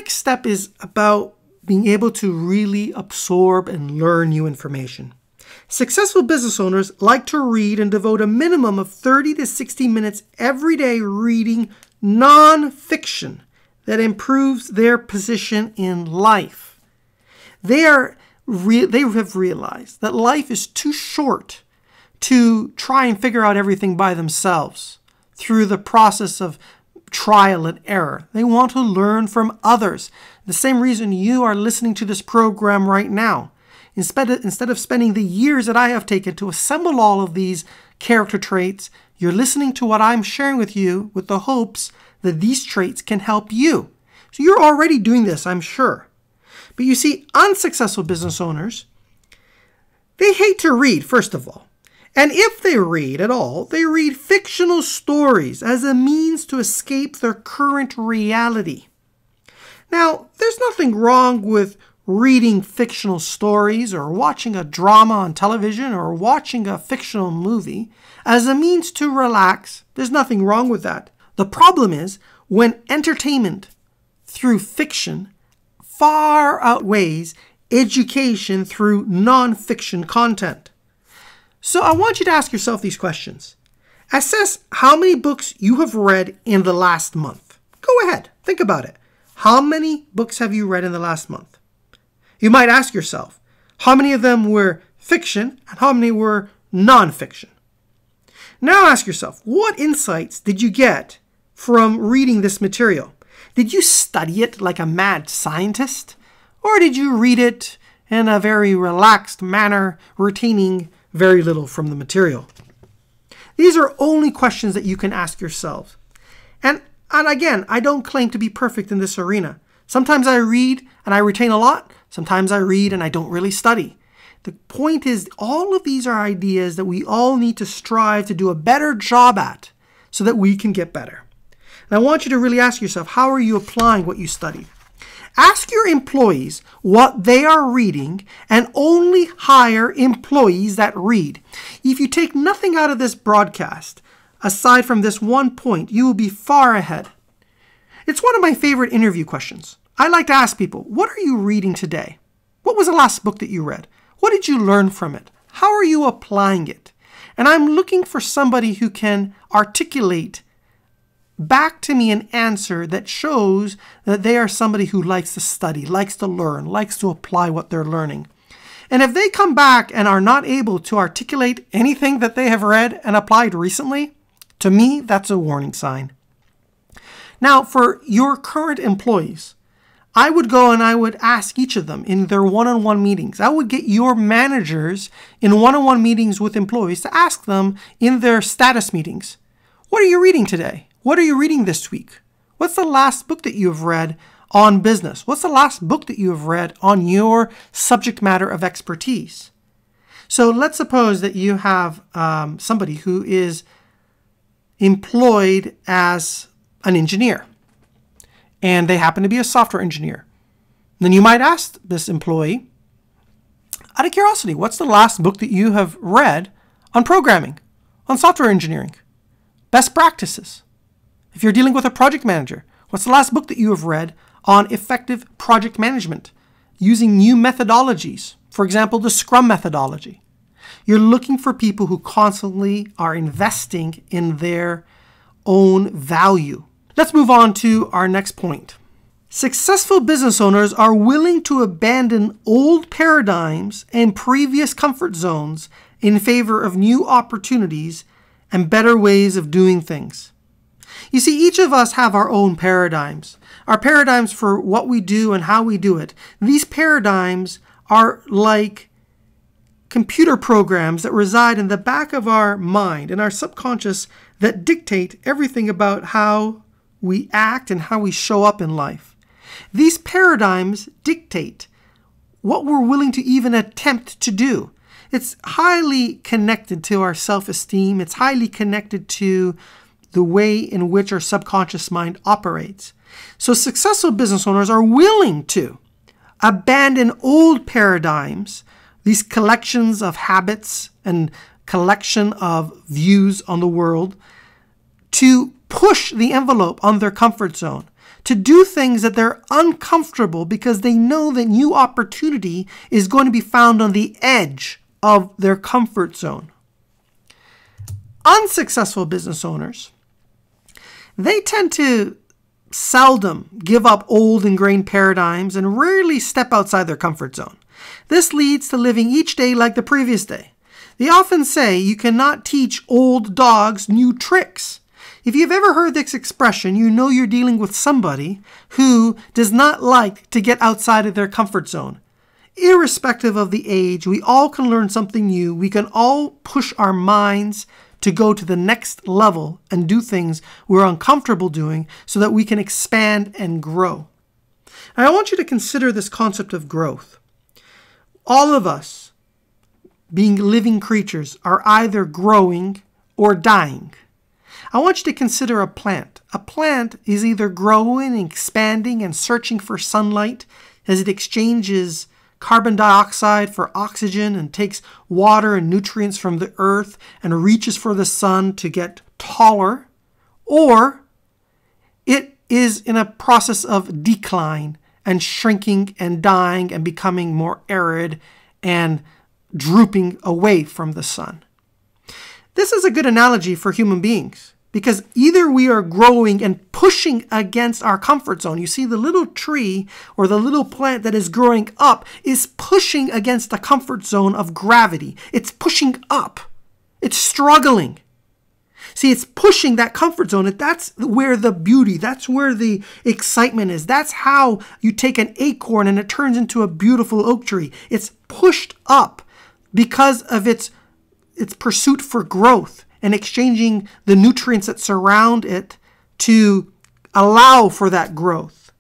next step is about being able to really absorb and learn new information. Successful business owners like to read and devote a minimum of 30 to 60 minutes every day reading non-fiction that improves their position in life. They have realized that life is too short to try and figure out everything by themselves through the process of trial and error. They want to learn from others. The same reason you are listening to this program right now. Instead of spending the years that I have taken to assemble all of these character traits, you're listening to what I'm sharing with you with the hopes that these traits can help you. So you're already doing this, I'm sure. But you see, unsuccessful business owners, they hate to read, first of all. And if they read at all, they read fictional stories as a means to escape their current reality. Now, there's nothing wrong with reading fictional stories or watching a drama on television or watching a fictional movie as a means to relax. There's nothing wrong with that. The problem is when entertainment through fiction far outweighs education through non-fiction content. So I want you to ask yourself these questions. Assess how many books you have read in the last month. Go ahead, think about it. How many books have you read in the last month? You might ask yourself, how many of them were fiction and how many were non-fiction? Now ask yourself, what insights did you get from reading this material? Did you study it like a mad scientist? Or did you read it in a very relaxed manner, retaining very little from the material? These are only questions that you can ask yourself. And again, I don't claim to be perfect in this arena. Sometimes I read and I retain a lot. Sometimes I read and I don't really study. The point is, all of these are ideas that we all need to strive to do a better job at so that we can get better. And I want you to really ask yourself, how are you applying what you studied? Ask your employees what they are reading and only hire employees that read. If you take nothing out of this broadcast, aside from this one point, you will be far ahead. It's one of my favorite interview questions. I like to ask people, what are you reading today? What was the last book that you read? What did you learn from it? How are you applying it? And I'm looking for somebody who can articulate back to me an answer that shows that they are somebody who likes to study, likes to learn, likes to apply what they're learning. And if they come back and are not able to articulate anything that they have read and applied recently, to me, that's a warning sign. Now, for your current employees, I would go and I would ask each of them in their one-on-one meetings. I would get your managers in one-on-one meetings with employees to ask them in their status meetings, what are you reading today? What are you reading this week? What's the last book that you have read on business? What's the last book that you have read on your subject matter of expertise? So let's suppose that you have somebody who is employed as an engineer, and they happen to be a software engineer. Then you might ask this employee, out of curiosity, what's the last book that you have read on programming, on software engineering, best practices? If you're dealing with a project manager, what's the last book that you have read on effective project management, using new methodologies, for example, the Scrum methodology? You're looking for people who constantly are investing in their own value. Let's move on to our next point. Successful business owners are willing to abandon old paradigms and previous comfort zones in favor of new opportunities and better ways of doing things. You see, each of us have our own paradigms. Our paradigms for what we do and how we do it. These paradigms are like computer programs that reside in the back of our mind, in our subconscious, that dictate everything about how we act and how we show up in life. These paradigms dictate what we're willing to even attempt to do. It's highly connected to our self-esteem. It's highly connected to the way in which our subconscious mind operates. So successful business owners are willing to abandon old paradigms, these collections of habits and collection of views on the world, to push the envelope on their comfort zone, to do things that they're uncomfortable because they know that new opportunity is going to be found on the edge of their comfort zone. Unsuccessful business owners, they tend to seldom give up old ingrained paradigms and rarely step outside their comfort zone. This leads to living each day like the previous day. They often say you cannot teach old dogs new tricks. If you've ever heard this expression, you know you're dealing with somebody who does not like to get outside of their comfort zone. Irrespective of the age, we all can learn something new. We can all push our minds to go to the next level and do things we're uncomfortable doing so that we can expand and grow. And I want you to consider this concept of growth. All of us, being living creatures, are either growing or dying. I want you to consider a plant. A plant is either growing, expanding, and searching for sunlight as it exchanges carbon dioxide for oxygen and takes water and nutrients from the earth and reaches for the sun to get taller, or it is in a process of decline and shrinking and dying and becoming more arid and drooping away from the sun. This is a good analogy for human beings, because either we are growing and pushing against our comfort zone. You see, the little tree or the little plant that is growing up is pushing against the comfort zone of gravity. It's pushing up. It's struggling. See, it's pushing that comfort zone. That's where the beauty, that's where the excitement is. That's how you take an acorn and it turns into a beautiful oak tree. It's pushed up because of its pursuit for growth and exchanging the nutrients that surround it to allow for that growth.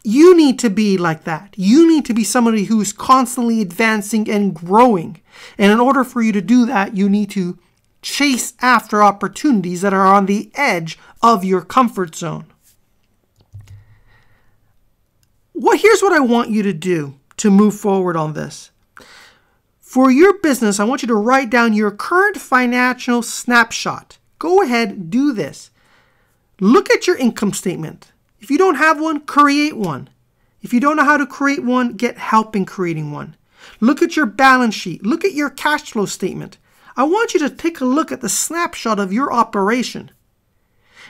You need to be like that. You need to be somebody who's constantly advancing and growing. And in order for you to do that, you need to chase after opportunities that are on the edge of your comfort zone. Here's what I want you to do to move forward on this. For your business, I want you to write down your current financial snapshot. Go ahead, do this. Look at your income statement. If you don't have one, create one. If you don't know how to create one, get help in creating one. Look at your balance sheet. Look at your cash flow statement. I want you to take a look at the snapshot of your operation.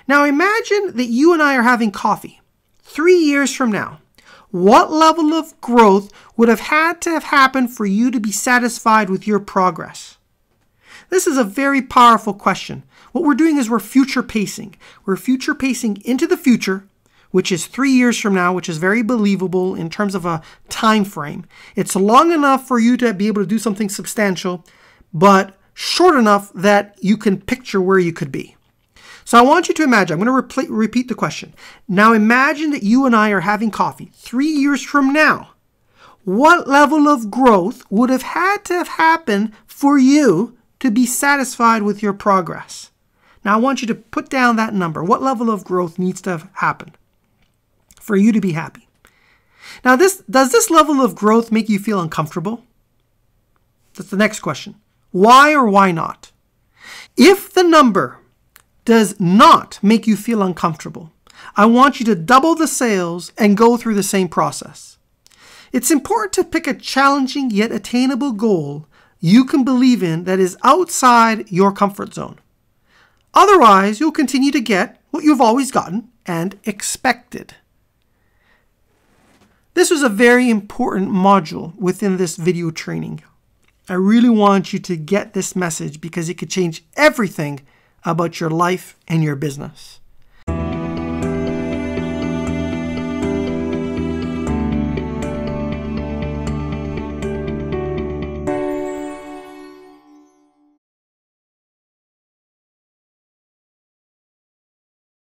Now imagine that you and I are having coffee 3 years from now. What level of growth would have had to have happened for you to be satisfied with your progress? This is a very powerful question. What we're doing is we're future pacing. We're future pacing into the future, which is 3 years from now, which is very believable in terms of a time frame. It's long enough for you to be able to do something substantial, but short enough that you can picture where you could be. So I want you to imagine, I'm going to repeat the question. Now imagine that you and I are having coffee 3 years from now. What level of growth would have had to have happened for you to be satisfied with your progress? Now I want you to put down that number. What level of growth needs to have happened for you to be happy? Now does this level of growth make you feel uncomfortable? That's the next question. Why or why not? If the number does not make you feel uncomfortable, I want you to double the sales and go through the same process. It's important to pick a challenging yet attainable goal you can believe in that is outside your comfort zone. Otherwise, you'll continue to get what you've always gotten and expected. This was a very important module within this video training. I really want you to get this message because it could change everything about your life and your business.